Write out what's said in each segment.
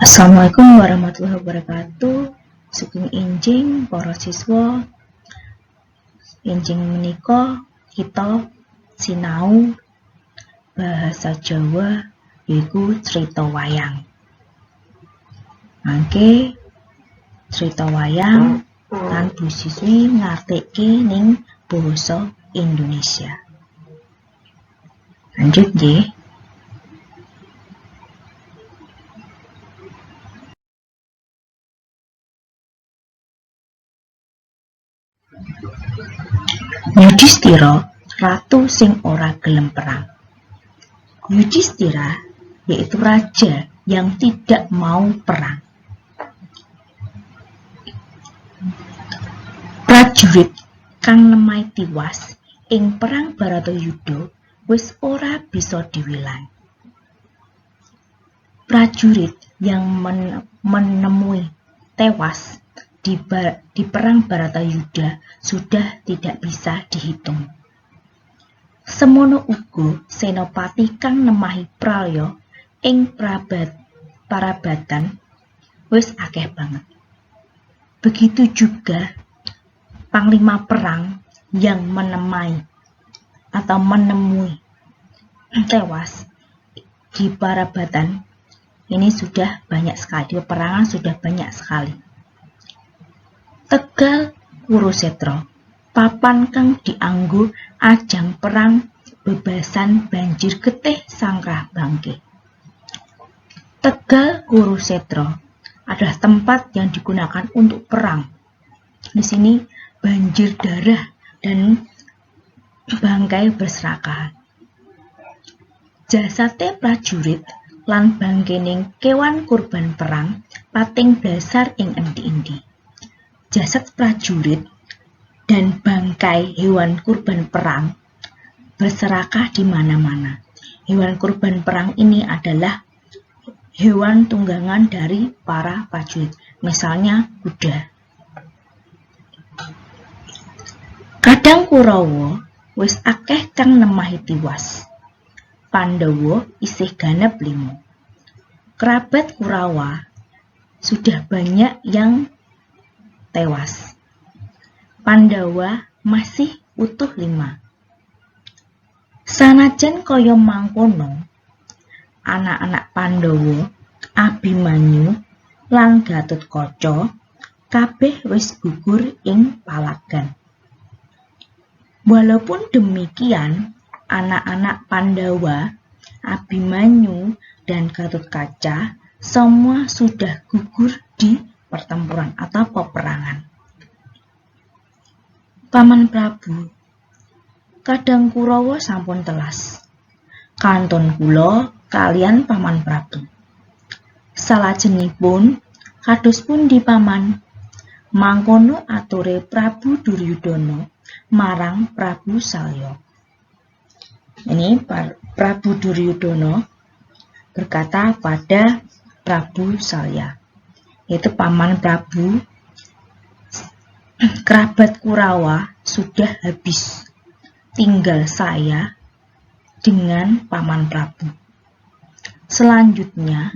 Assalamualaikum warahmatullahi wabarakatuh. Sugeng enjing para siswa. Enjing menika kita sinau bahasa Jawa yaiku cerita wayang. Mangke cerita wayang lan Bu siswi ngartike ning basa Indonesia. Lanjut nggih. Yudhistira, ratu sing ora gelem perang. Yudhistira yaitu raja yang tidak mau perang. Prajurit kang lemah tiwas ing perang Baratayuda wis ora bisa diwilang. Prajurit yang menemui tewas di perang Baratayuda sudah tidak bisa dihitung. Semono uga senopati kang nemahi pralya ing parabatan wis akeh banget. Begitu juga panglima perang yang menemui tewas di parabatan ini sudah banyak sekali. Peperangan sudah banyak sekali. Tegal Kurusetra, papan kang dianggo ajang perang bebasan banjir getih sangkrah bangke. Tegal Kurusetra adalah tempat yang digunakan untuk perang. Di sini banjir darah dan bangkai berserakan. Jasate prajurit lan bangkening kewan kurban perang pating dasar ing endi-endi. Jasad prajurit dan bangkai hewan kurban perang berserakah di mana-mana. Hewan kurban perang ini adalah hewan tunggangan dari para prajurit, misalnya kuda. Kadang Kurawa wis akeh kang nemahi tiwas. Pandhawa isih ganep 5. Kerabat Kurawa sudah banyak yang tewas. Pandhawa masih utuh 5. Sanajan kaya mangkono, anak-anak Pandhawa, Abimanyu lan Gatotkaca kabeh wis gugur ing palagan. Walaupun demikian, anak-anak Pandhawa, Abimanyu dan Gatotkaca semua sudah gugur di pertempuran atau peperangan. Paman Prabu, kadang Kurawa sampun telas. Kantun kula kalian Paman Prabu. Salajengipun kados pundi Paman? Mangkono ature Prabu Duryudana marang Prabu Salya. Ini Prabu Duryudana berkata pada Prabu Salya, yaitu Paman Prabu, kerabat Kurawa sudah habis, tinggal saya dengan Paman Prabu. Selanjutnya,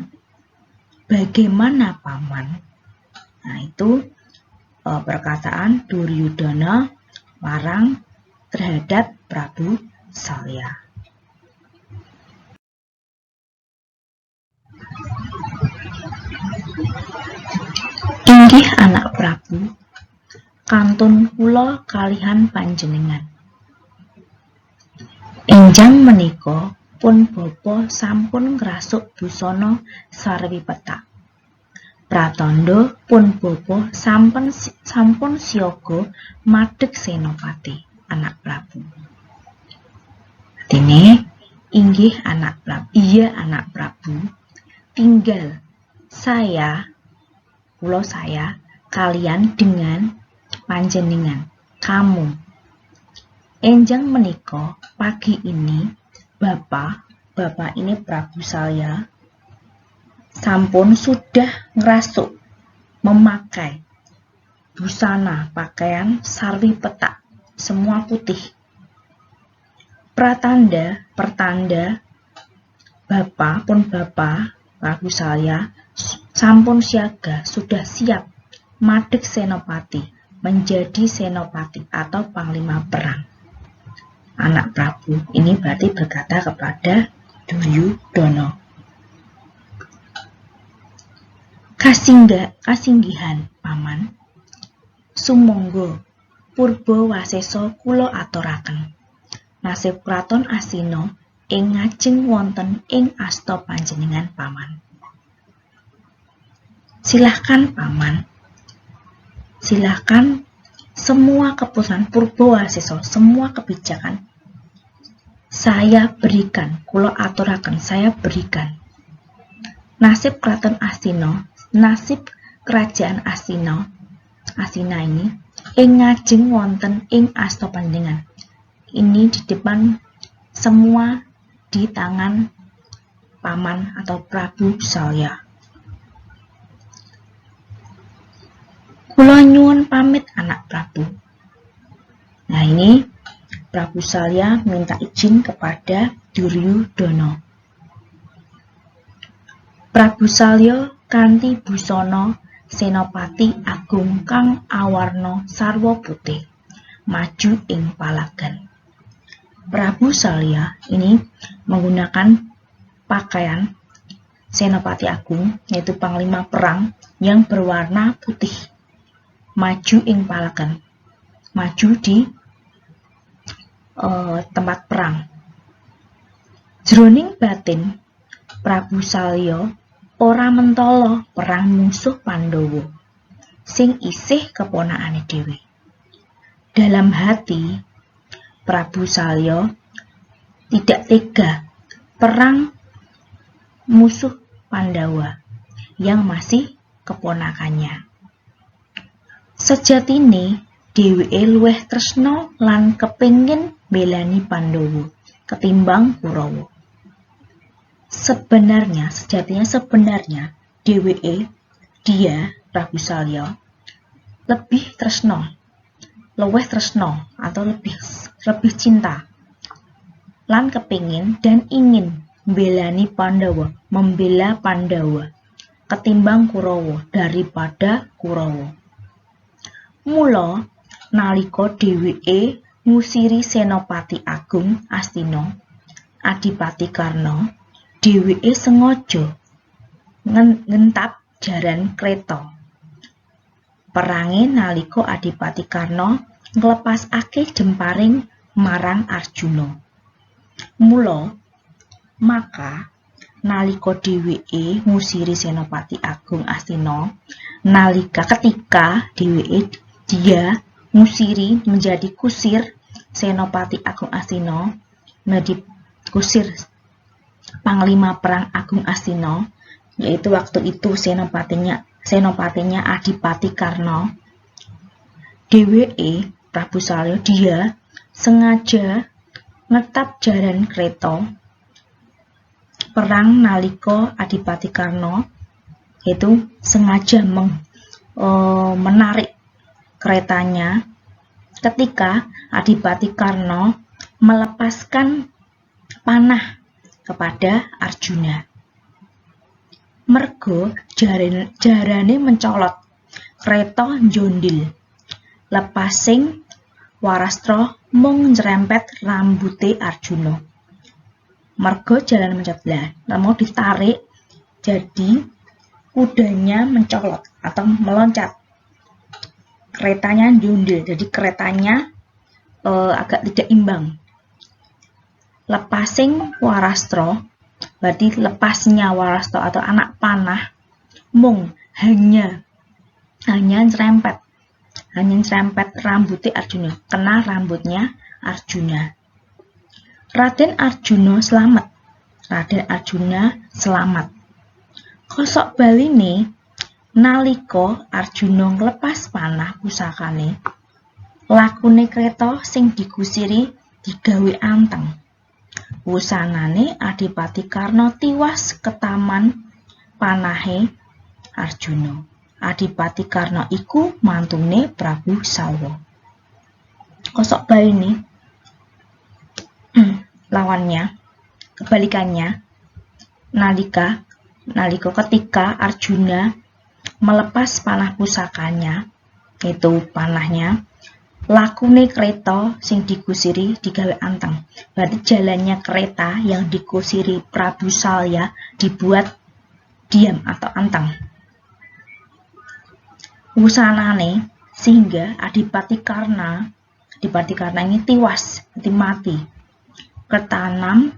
bagaimana Paman? Nah, itu perkataan Duryudana marang terhadap Prabu Salya. Inggih anak Prabu, kantun kula kalihan panjenengan. Enjang menika pun bapa sampun ngrasuk busana sarwi petak. Pratandha pun bapa sampun siaga madheg senopati anak Prabu. Dene inggih anak Prabu. Iya anak Prabu. Tinggal kula kalian dengan panjenengan, kamu. Enjang menika pagi ini Bapak ini Prabu Salya sampun sudah ngerasuk memakai busana pakaian sarwi petak semua putih. Pertanda Bapak Prabu Salya sampun siaga, sudah siap madeg senopati, menjadi senopati atau panglima perang. Anak Prabu ini berarti berkata kepada Duryudono. Kasinggihan paman, sumangga Purba Wasesa kula aturaken. Nasib kraton Astina ing ngajeng wonten ing asta panjenengan paman. Silahkan paman. Silahkan semua keputusan Purbawasesa, semua kebijakan saya berikan, kula aturaken, saya berikan. Nasib kraton Astina, nasib kerajaan Astina ini ing ngajeng wonten ing asta panjenengan. Ini di depan semua di tangan paman atau Prabu Salya. Kula nyuwun pamit anak Prabu. Nah ini Prabu Salya minta izin kepada Duryudono. Prabu Salya kanthi busana senopati agung kang awarna sarwa putih maju ing palagan. Prabu Salya ini menggunakan pakaian senopati agung, yaitu panglima perang yang berwarna putih, maju ing palagan, maju di tempat perang. Jroning batin Prabu Salya ora mentala perang musuh Pandhawa sing isih keponakane dhewe. Dalam hati Prabu Salya tidak tega perang musuh Pandhawa yang masih keponakannya. Sejatine dheweke luwih tresna lan kepengin belani Pandhawa ketimbang Kurawa. Sebenarnya dia Prabu Salya lebih tresna, atau lebih cinta lan kepingin dan ingin belani Pandhawa, membela Pandhawa ketimbang Kurawa, daripada Kurawa. Mula nalika dheweke ngusiri Senopati Agung Astina, Adipati Karna, dheweke sengaja ngentap jaran kreta. Perange nalika Adipati Karna nglepasake jemparing marang Arjuna. Maka nalika dheweke ngusiri Senopati Agung Astina, ketika dia ngusiri menjadi kusir Senopati Agung Astina, kusir panglima perang Agung Astina, yaitu waktu itu senopatinya Adipati Karna. Dheweke Prabu Salya dia sengaja ngetap jaran kreta perang nalika Adipati Karna, yaitu sengaja menarik keretanya ketika Adipati Karna melepaskan panah kepada Arjuna. Mergo jarane mencolot, kreta njondil, lepasing Warastra mung nyrempet rambute Arjuna. Mergo jalan mencolot, mau ditarik, jadi kudanya mencolot atau meloncat. Keretanya njondil, jadi keretanya agak tidak imbang. Lepasing Warastra, berarti lepasnya Warastra atau anak panah, mung hanya nyerempet rambutnya Arjuna, kena rambutnya Arjuna. Raden Arjuna selamat. Kosok baline nalika Arjuna nglepas panah pusakane, lakune kreta sing dikusiri digawe anteng. Wusanane Adipati Karna tiwas ketaman panahe Arjuna. Adipati Karna iku mantune Prabu Salya. Kosok baline lawannya, kebalikannya, nalika nalika ketika Arjuna melepas panah pusakanya, itu panahnya, lakune kereta sing dikusiri digawe anteng. Berarti jalannya kereta yang dikusiri Prabu Salya dibuat diam atau anteng. Wusanane sehingga Adipati Karna ini tiwas, mati. Ketanam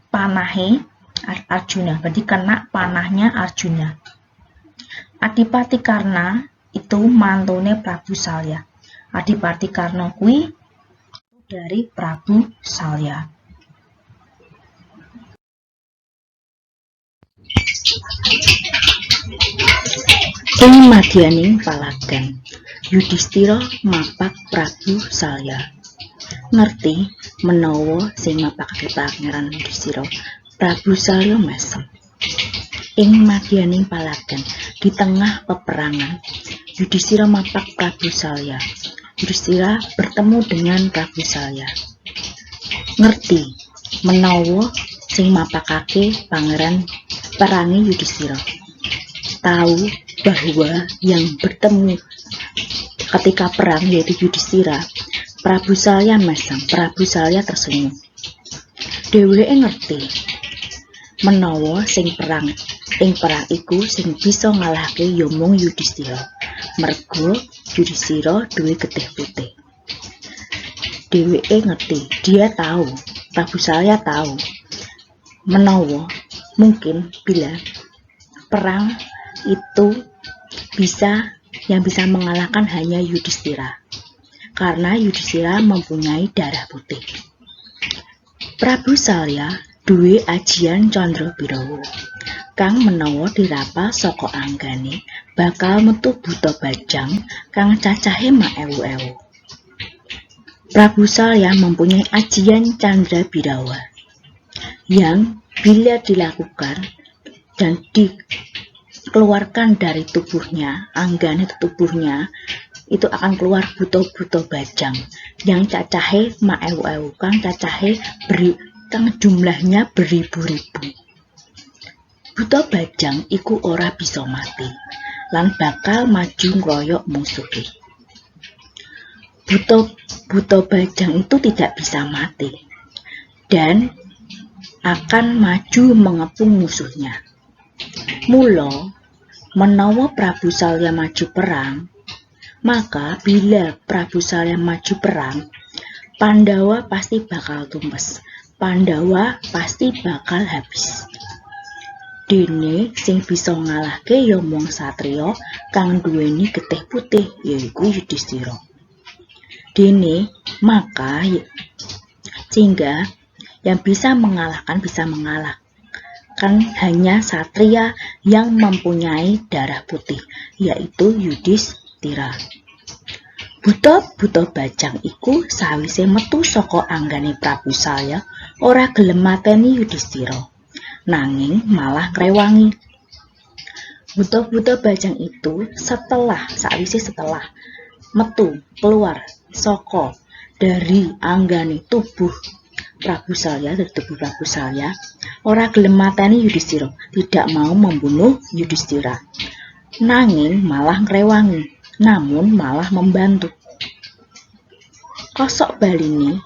panahe Arjuna, berarti kena panahnya Arjuna. Adipati Karna itu mantune Prabu Salya. Adipati Karna kuwi dari Prabu Salya. Ing madyaning palagan, Yudhistira mapak Prabu Salya. Ngerti menawa sing mapakake Pangeran Yudhistira, Prabu Salya mesem. Ing madyaning palagan, di tengah peperangan, Yudhistira mapak Prabu Salya. Yudhistira bertemu dengan Prabu Salya. Ngerti menawa sing mapakake Pangeran perangi Yudhistira. Tahu bahwa yang bertemu ketika perang yaitu Yudhistira, Prabu Salya mesem. Prabu Salya tersenyum. Dheweke ngerti menawa ing perang iku sing bisa ngalahke ya mung Yudhistira. Mergo Yudhistira duwe getih putih. Dheweke ngerti, dia tahu, Prabu Salya tahu menawa mungkin bila perang itu yang bisa mengalahkan hanya Yudhistira, karena Yudhistira mempunyai darah putih. Prabu Salya duwe ajian Candrabirawa kang menawa dirapal saka anggane bakal metu buta bajang kang cacahe mak ewu-ewu. Prabu Salya mempunyai ajian Candrabirawa yang bila dilakukan dan dikeluarkan dari tubuhnya, anggane tubuhnya itu akan keluar buta-buta bajang yang cacahe mak ewu-ewu, kang jumlahnya beribu-ribu. Buta bajang iku ora bisa mati lan bakal maju ngroyok musuhe. Buta bajang itu tidak bisa mati dan akan maju mengepung musuhnya. Mula menawa Prabu Salya maju perang, maka bila Prabu Salya maju perang, Pandawa pasti bakal tumpes. Pandawa pasti bakal habis. Dene sing bisa ngalahke ya mung satriya kang duweni getih putih yaiku Yudhistira. Dene maka sehingga yang bisa mengalahkan hanya satria yang mempunyai darah putih, yaitu Yudhistira. Buta bajang iku sawise metu saka anggane Prabu Salya ora gelem mateni Yudhistira, nanging malah ngrewangi. Buta bajang itu sawise setelah metu keluar saka dari anggane tubuh Prabu Salya, ora gelem mateni Yudhistira, tidak mau membunuh Yudhistira, nanging malah ngrewangi, namun malah membantu. Kosok baline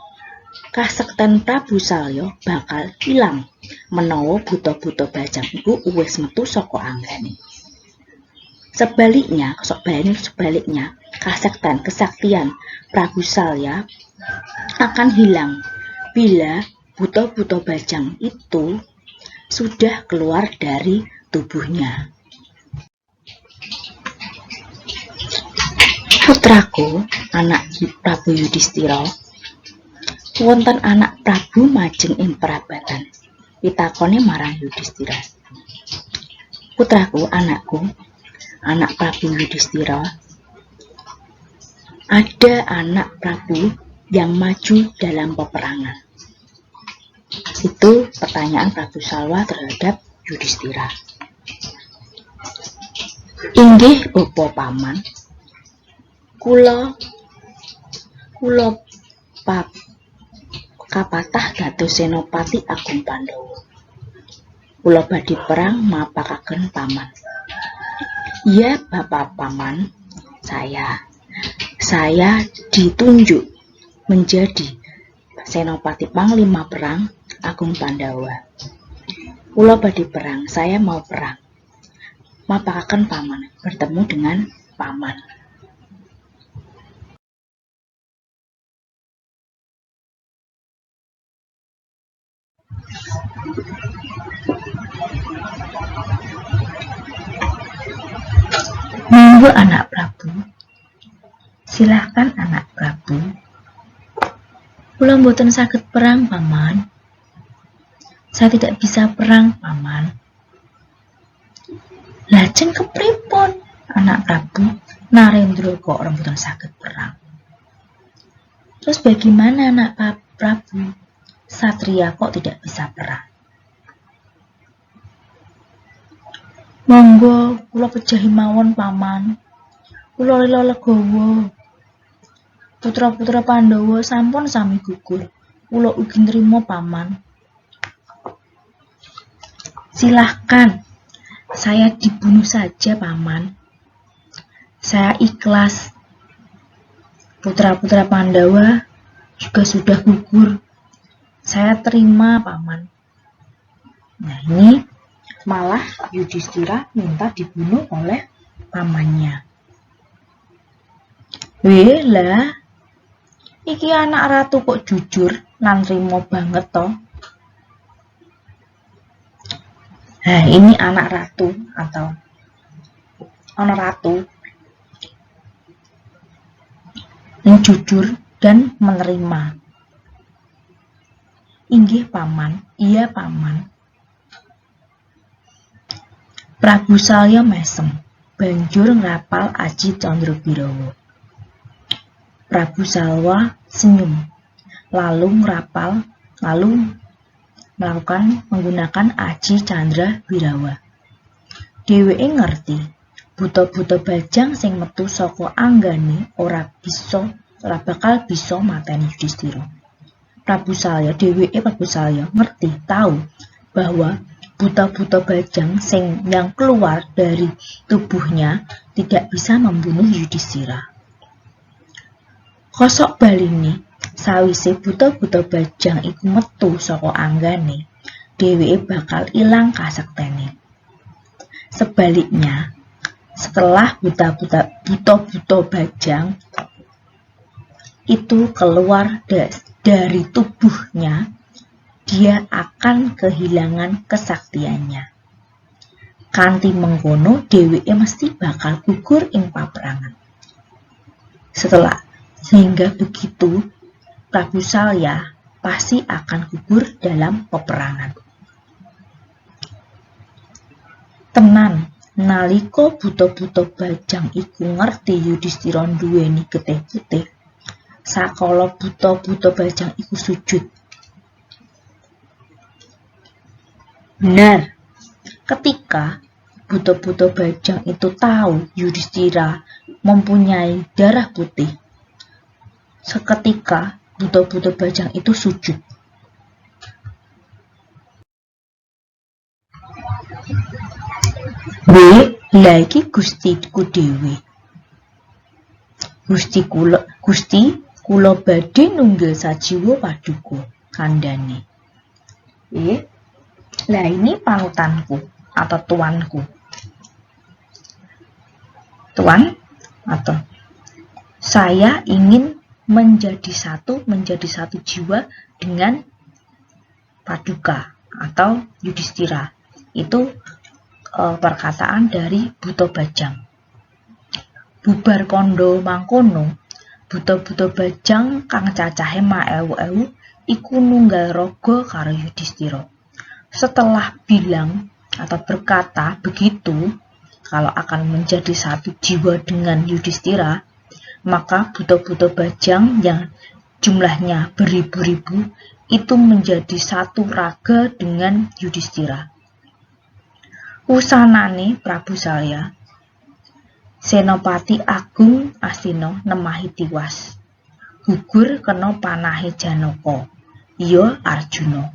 kasekten Prabu Salya bakal hilang menawa buta bajang iku wis metu saka anggane. Sebaliknya, kesaktian Prabu Salya akan hilang bila buta bajang itu sudah keluar dari tubuhnya. Putraku, anak Prabu Yudhistira, wonten anak Prabu majeng ing perabatan. Pitakone marang Yudhistira. Putraku, anakku, anak Prabu Yudhistira, ada anak Prabu yang maju dalam peperangan. Itu pertanyaan Prabu Salya terhadap Yudhistira. Inggih Bapa Paman, kula kapatah dados senopati Agung Pandhawa. kula badhe perang mapakaken paman. Iya, Bapak Paman, saya ditunjuk menjadi Senopati Panglima Perang Agung Pandawa. Kula badhe perang, saya mau perang. Mapakaken paman, bertemu dengan paman. Monggo anak Prabu. Silahkan anak Prabu. Kula mboten saged perang, paman. Saya tidak bisa perang, paman. Lajeng kepripun, anak Prabu? Narendra kok mboten saged perang. Terus bagaimana anak Prabu? Satria kok tidak bisa perang? Monggo kula pejahi mawon, paman. Kula lila legawa. Putra-putra Pandhawa sampun sami gugur. Kula ugi nrimo, paman. Silahkan, saya dibunuh saja, paman. Saya ikhlas. Putra-putra Pandhawa juga sudah gugur. Saya terima, paman. Nah, ini malah Yudhistira minta dibunuh oleh pamannya. Lah, iki anak ratu kok jujur lan rimo banget toh. Nah, ini anak ratu atau anak ratu yang jujur dan menerima. Inggih paman, iya paman. Prabu Salya mesem, banjur ngrapal Aji Candrabirawa. Prabu Salwa senyum, lalu menggunakan Aji Candrabirawa. Dheweke ngerti, buta-buta bajang sing metu saka anggane ora bakal bisa mateni Yudhistira. Prabu Salya ngerti tahu bahwa buta-buta bajang yang keluar dari tubuhnya tidak bisa membunuh Yudhistira. Kosok baline, sawise buta-buta bajang iku metu saka anggane, dheweke bakal ilang kasaktene. Sebaliknya, setelah buta-buta bajang itu keluar dari tubuhnya, dia akan kehilangan kesaktiannya. Kanthi mengkono dheweke mesti bakal gugur ing paperangan. Sehingga begitu, Prabu Salya pasti akan gugur dalam peperangan. Tenan, nalika buta-buta bajang iku ngerti Yudhistira nduweni getih putih, sakala buta-buta bajang iku sujud. Benar, ketika buta-buta bajang itu tahu Yudhistira mempunyai darah putih, seketika buta-buta bajang itu sujud. Lagi Gustiku dhewe. Gusti kula badhe nunggil sajiwa paduka kandhane. Lah ini panutanku atau tuanku. Tuan atau saya ingin menjadi satu jiwa dengan Paduka atau Yudhistira. Itu perkataan dari Buta Bajang. Bubar kondo mangkono, buta-buta bajang kang cacahe maewu-ewu iku nunggal raga karo Yudhistira. Setelah bilang atau berkata begitu, kalau akan menjadi satu jiwa dengan Yudhistira, maka buta-buta bajang yang jumlahnya beribu-ribu itu menjadi satu raga dengan Yudhistira. Wusanane Prabu Salya, Senopati Agung Astina nemahi tiwas. Gugur kena panahe Janaka, iya Arjuna.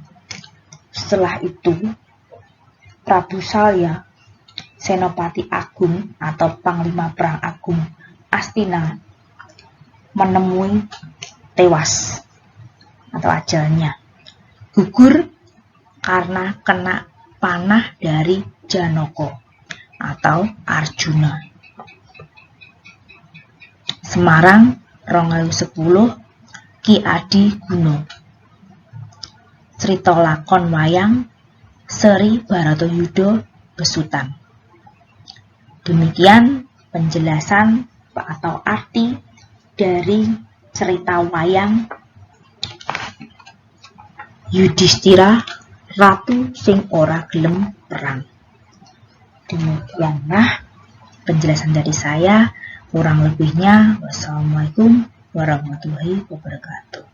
Setelah itu Prabu Salya, Senopati Agung atau Panglima Perang Agung Astina, menemui tewas atau ajalnya, gugur karena kena panah dari Janaka atau Arjuna. Semarang 2010 Ki Adi Guno. Crita lakon wayang Seri Bharatayuda Besutan. Demikian penjelasan atau arti dari cerita wayang Yudhistira, Ratu sing ora gelem perang. Demikianlah penjelasan dari saya. Kurang lebihnya, wassalamualaikum warahmatullahi wabarakatuh.